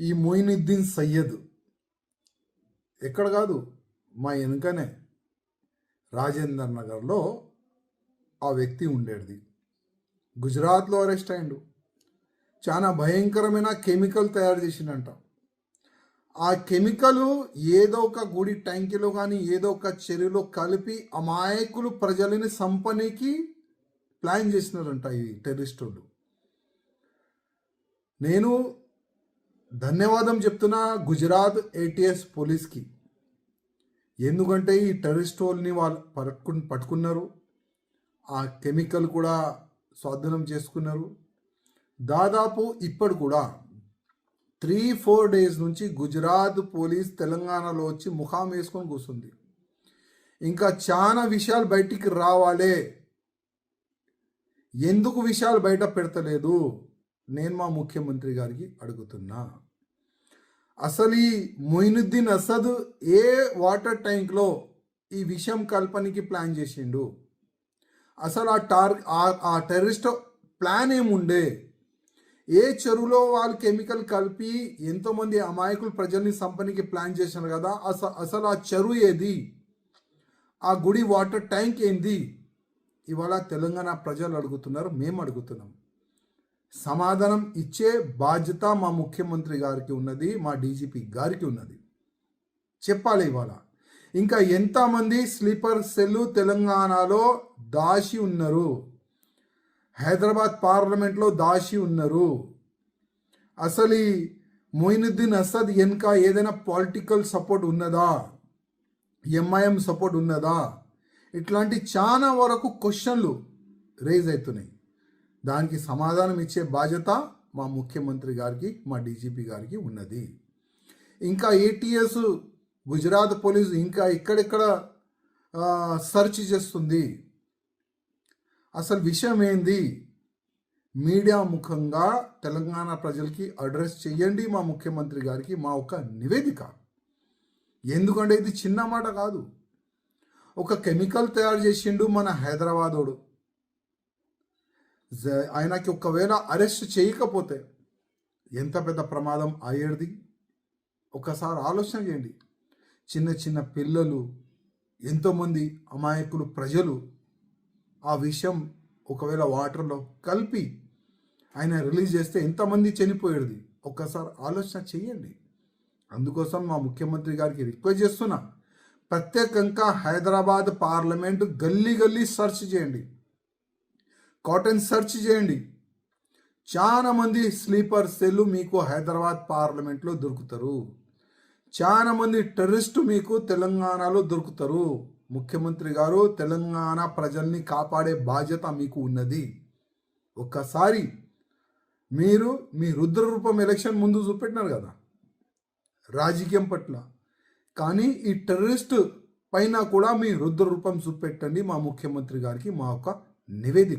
ఈ మొయినుద్దీన్ సయ్యద్ ఎక్కడ కాదు, మా వెనుకనే రాజేందర్ నగర్లో ఆ వ్యక్తి ఉండేది. గుజరాత్లో అరెస్ట్ అయిండు. చాలా భయంకరమైన కెమికల్ తయారు చేసిండంట. ఆ కెమికల్ ఏదో ఒక గుడి ట్యాంకీలో కానీ ఏదో ఒక చెరువులో కలిపి అమాయకులు ప్రజలని సంపనీకి ప్లాన్ చేసినారంట ఈ టెర్రరిస్టులు. నేను ధన్యవాదం చెప్తున్నా గుజరాత్ ఏటీఎస్ పోలీస్కి. ఎందుకంటే ఈ టెర్రరిస్టుల్ని వాళ్ళు పట్టుకున్నారు, ఆ కెమికల్ కూడా స్వాధీనం చేసుకున్నారు. దాదాపు ఇప్పుడు కూడా 3-4 డేస్ నుంచి గుజరాత్ పోలీస్ తెలంగాణలో వచ్చి ముఖాం వేసుకొని కూర్చుంది. ఇంకా చాలా విషయాలు బయటికి రావాలే. ఎందుకు విషయాలు బయట పెడతలేదు? నేను మా ముఖ్యమంత్రి గారికి అడుగుతున్నా. అసలు ఈ మొయినుద్దీన్ అసద్ ఏ వాటర్ ట్యాంక్లో ఈ విషయం కల్పనకి ప్లాన్ చేసిండు? అసలు ఆ టెర్రరిస్ట్ ప్లాన్ ఏముండే? ఏ చెరువులో వాళ్ళు కెమికల్ కలిపి ఎంతోమంది అమాయకులు ప్రజల్ని సంపనికి ప్లాన్ చేశారు కదా, అసలు ఆ చెరువు ఏది? ఆ గుడి వాటర్ ట్యాంక్ ఏంది? ఇవాళ తెలంగాణ ప్రజలు అడుగుతున్నారు, మేము అడుగుతున్నాం. సమాధానం ఇచ్చే బాధ్యత మా ముఖ్యమంత్రి గారికి ఉన్నది, మా డీజీపీ గారికి ఉన్నది. చెప్పాలి ఇవాళ. ఇంకా ఎంతమంది స్లీపర్ సెల్లు తెలంగాణలో దాచి ఉన్నారు, హైదరాబాద్ పార్లమెంట్లో దాచి ఉన్నారు. అసలు ఈ మొయినుద్దీన్ అసద్ వెనుక ఏదైనా పొలిటికల్ సపోర్ట్ ఉన్నదా? ఎంఐఎం సపోర్ట్ ఉన్నదా? ఇట్లాంటి చాలా వరకు క్వశ్చన్లు రేజ్ అవుతున్నాయి. దానికి సమాధానం ఇచ్చే బాధ్యత మా ముఖ్యమంత్రి గారికి, మా డీజీపీ గారికి ఉన్నది. ఇంకా ఏటీఎస్ గుజరాత్ పోలీసు ఇంకా ఇక్కడెక్కడ సెర్చ్ చేస్తుంది. అసలు విషయం ఏంది? మీడియా ముఖంగా తెలంగాణ ప్రజలకి అడ్రస్ చేయండి మా ముఖ్యమంత్రి గారికి మా ఒక నివేదిక. ఎందుకంటే ఇది చిన్న మాట కాదు. ఒక కెమికల్ తయారు చేసిండు మన హైదరాబాదోడు. ఆయనకి ఒకవేళ అరెస్ట్ చేయకపోతే ఎంత పెద్ద ప్రమాదం అయ్యేది? ఒకసారి ఆలోచన చేయండి. చిన్న చిన్న పిల్లలు, ఎంతోమంది అమాయకులు ప్రజలు ఆ విషయం ఒకవేళ వాటర్లో కలిపి ఆయన రిలీజ్ చేస్తే ఎంతమంది చనిపోయేది? ఒక్కసారి ఆలోచన చేయండి. అందుకోసం మా ముఖ్యమంత్రి గారికి రిక్వెస్ట్ చేస్తున్నా, ప్రత్యేకంగా హైదరాబాద్ పార్లమెంటు గల్లీ గల్లీ సెర్చ్ చేయండి, కాటన్ సెర్చ్ చేయండి. చాలా మంది స్లీపర్ సెల్లు మీకు హైదరాబాద్ పార్లమెంట్లో దొరుకుతారు. చాలా మంది టెర్రరిస్టు మీకు తెలంగాణలో దొరుకుతారు. ముఖ్యమంత్రి గారు, తెలంగాణ ప్రజల్ని కాపాడే బాధ్యత మీకు ఉన్నది. ఒక్కసారి మీరు మీ రుద్రరూపం ఎలక్షన్ ముందు చూపెట్టినారు కదా రాజకీయం పట్ల, కానీ ఈ టెర్రరిస్ట్ పైన కూడా మీ రుద్రరూపం చూపెట్టండి మా ముఖ్యమంత్రి గారికి మా ఒక నివేదిక.